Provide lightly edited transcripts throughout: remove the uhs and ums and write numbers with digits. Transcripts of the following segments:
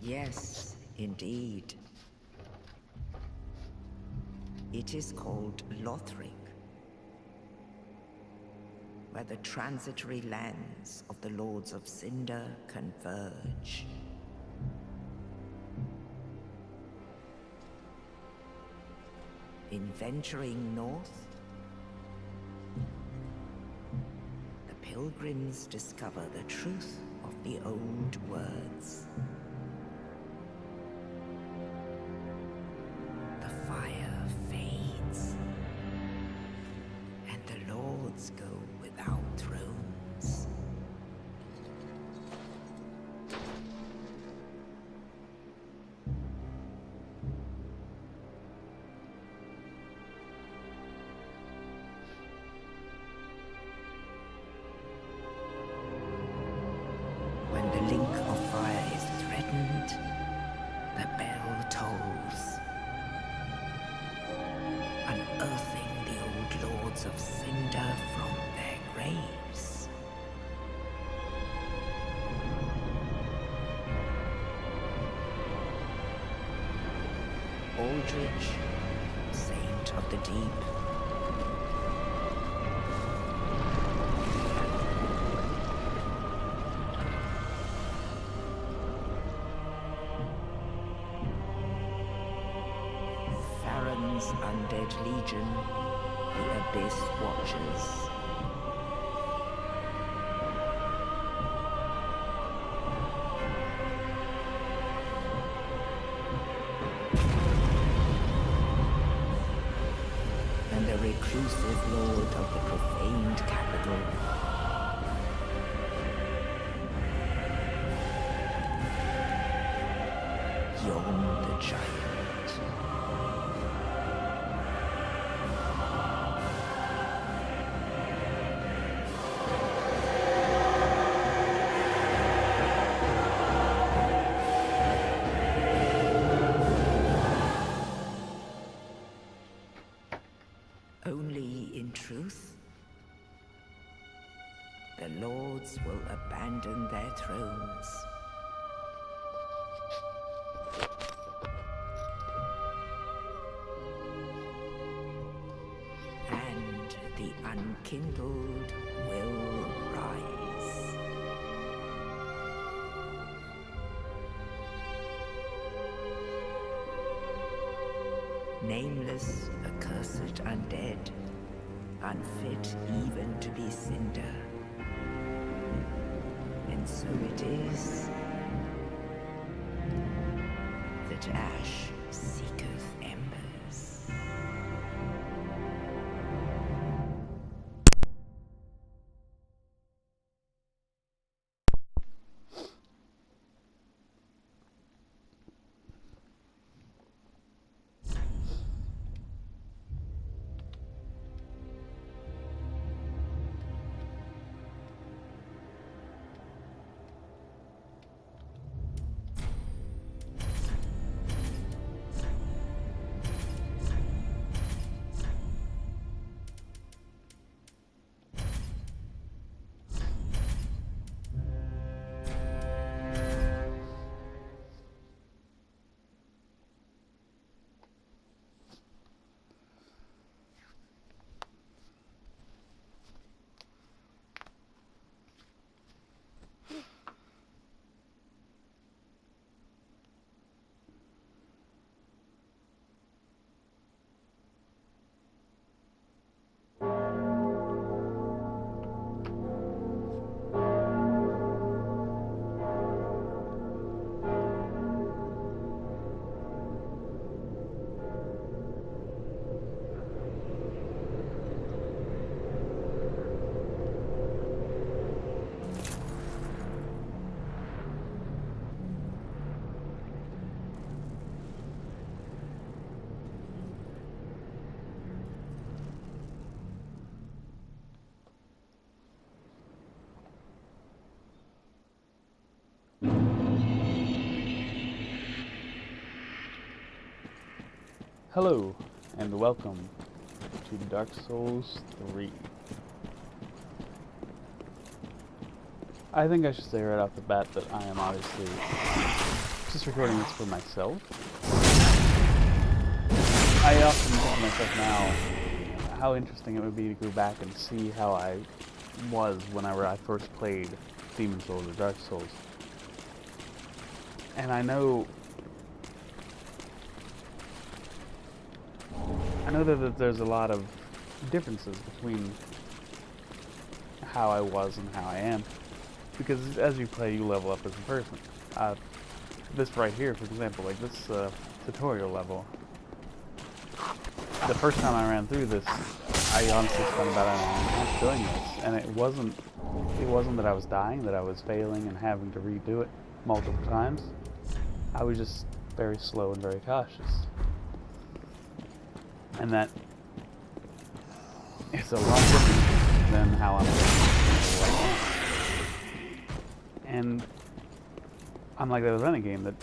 Yes, indeed. It is called Lothric, where the transitory lands of the Lords of Cinder converge. In venturing north, the pilgrims discover the truth of the old words. The fire fades, and the lords go without thrones. When the link of fire is threatened, the bell tolls, unearthing the old lords of Cinder from their graves. Aldrich, saint of the deep, Farron's undead legion, the Abyss Watchers. And the reclusive lord of the profaned capital. Yom the Giant. Only in truth, the lords will abandon their thrones. And the unkindled will rise. Nameless, accursed undead, unfit even to be Cinder. And so it is that ash seeketh embers. Hello, and welcome to Dark Souls 3. I think I should say right off the bat that I am obviously just recording this for myself. I often think to myself now how interesting it would be to go back and see how I was whenever I first played Demon's Souls or Dark Souls. And I know that there's a lot of differences between how I was and how I am, because as you play, you level up as a person. This right here, for example, like this tutorial level, the first time I ran through this, I honestly spent about an hour and a half doing this, and it wasn't that I was dying, that I was failing and having to redo it multiple times. I was just very slow and very cautious. And that is a lot different than how I'm playing right now. And I'm like that with any game that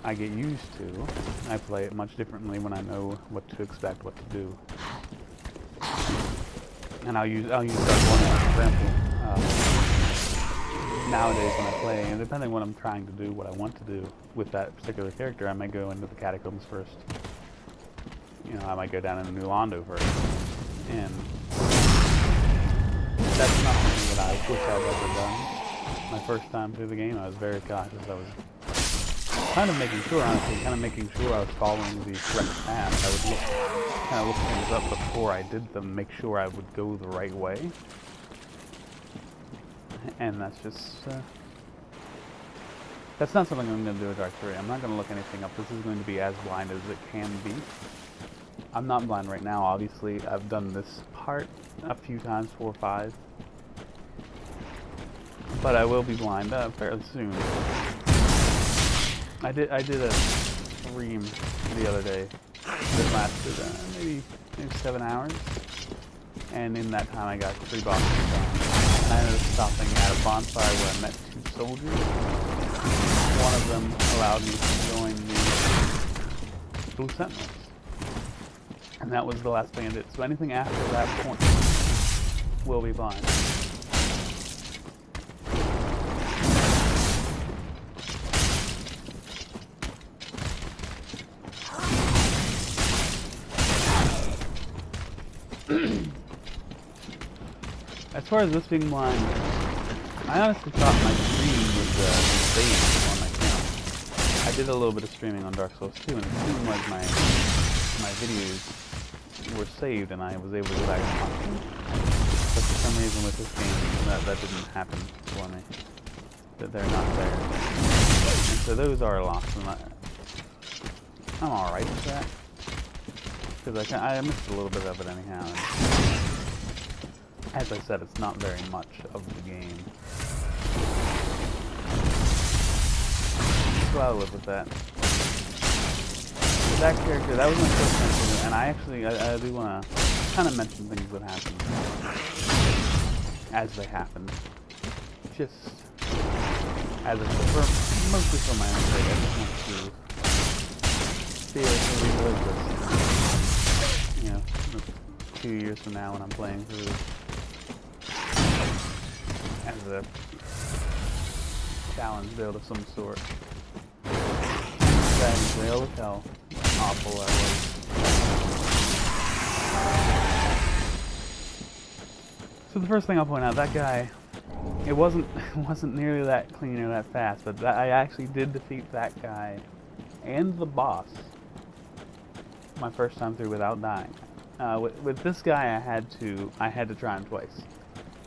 I get used to. I play it much differently when I know what to expect, what to do. And I'll use Dark One as an example. Nowadays when I play, and depending on what I'm trying to do, what I want to do with that particular character, I might go into the catacombs first. You know, I might go down into New Londo first. And that's not something that I wish I'd ever done. My first time through the game, I was very cautious. I was kind of making sure, honestly, I was following the correct path. I would look things up before I did them, make sure I would go the right way. And that's just, that's not something I'm going to do with Dark 3. I'm not going to look anything up. This is going to be as blind as it can be. I'm not blind right now, obviously. I've done this part a few times, 4 or 5. But I will be blind fairly soon. I did a stream the other day that lasted maybe 7 hours. And in that time I got 3 bosses done. And I ended up stopping at a bonfire where I met 2 soldiers. One of them allowed me to join the Blue Sentinels. And that was the last thing I did. So anything after that point will be blind. As far as this being blind, I honestly thought my stream would stay on my channel. I did a little bit of streaming on Dark Souls 2, and it seemed like my videos were saved and I was able to go back and watch them. But for some reason with this game, that didn't happen for me. That they're not there. And so those are lost, and I'm alright with that. Because I missed a little bit of it anyhow. And as I said, it's not very much of the game. So I'll live with that. That character, that was my first mention, and I do want to kind of mention things that happened as they happened. Just as it's mostly for my own sake. I just want to be able to relive this. You know, a few years from now when I'm playing through as a challenge build of some sort. Real as hell. Awful that was. So the first thing I'll point out, that guy, it wasn't nearly that clean or that fast, but I actually did defeat that guy and the boss my first time through without dying. With this guy, I had to try him twice.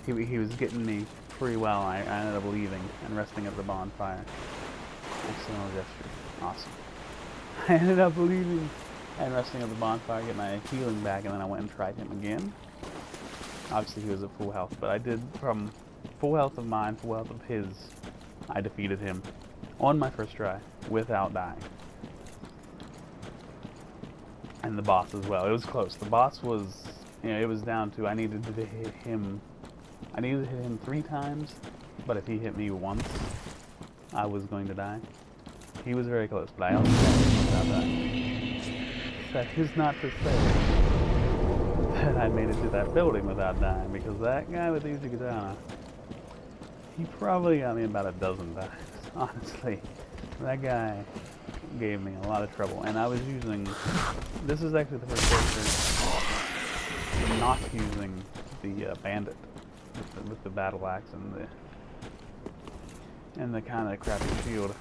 He was getting me pretty well. I ended up leaving and resting at the bonfire. Excellent gesture. Awesome. I ended up leaving and resting at the bonfire, get my healing back, and then I went and tried him again. Obviously he was at full health, but I did, from full health of mine, full health of his, I defeated him on my first try without dying. And the boss as well. It was close. The boss was, you know, it was down to I needed to hit him 3 times, but if he hit me once, I was going to die. He was very close, but I also without dying. That is not to say that I made it to that building without dying, because that guy with the Uzi Katana, he probably got me about a dozen times, honestly. That guy gave me a lot of trouble, and I was using... This is actually the first character not using the bandit with the battle axe and the kind of crappy shield.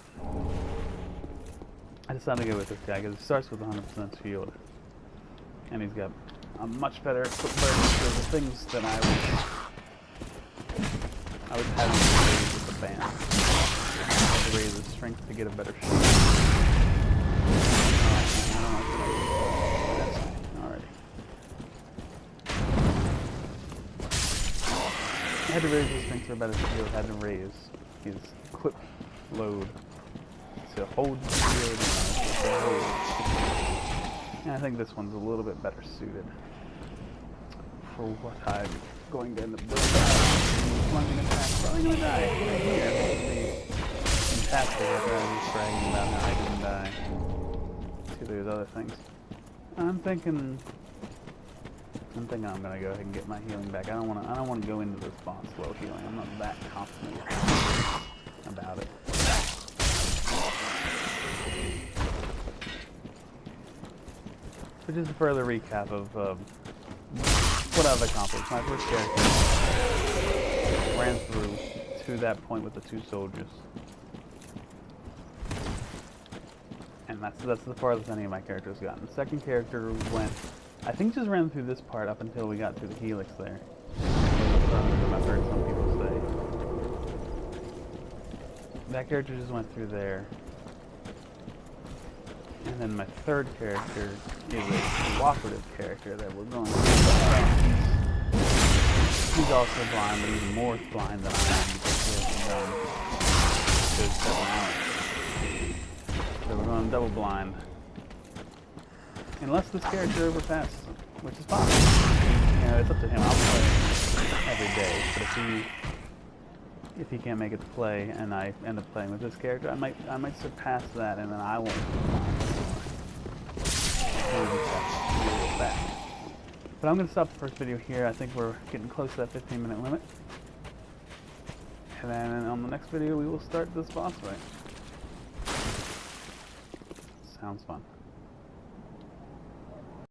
I decided to go with this guy because he starts with 100% shield, and he's got a much better quick burst for the things that I was having to raise with the band. I had to raise his strength to get a better shield. I had to raise his strength for a better shield. I had to raise his equip load to hold the shield and hold. And I think this one's a little bit better suited for what I'm going to end up doing. Plunging attack, probably gonna die right here. Fantastic after I was bragging about how I didn't die. See, there's other things. I'm thinking I'm gonna go ahead and get my healing back. I don't wanna go into this boss slow healing. I'm not that confident about it. So just a further recap of what I've accomplished. My first character ran through to that point with the 2 soldiers. And that's the farthest any of my characters gotten. The second character went, I think, just ran through this part up until we got to the helix there. I've heard some people say. That character just went through there. And then my third character is a cooperative character that we're going to he's also blind, but even more blind than I am because he hasn't done those 7 hours. So we're going double blind. Unless this character overpasses him, which is possible. You know, it's up to him. I'll play every day, but if he can't make it to play and I end up playing with this character, I might surpass that, and then I won't be blind. But I'm going to stop the first video here. I think we're getting close to that 15-minute limit. And then on the next video, we will start this boss fight. Sounds fun.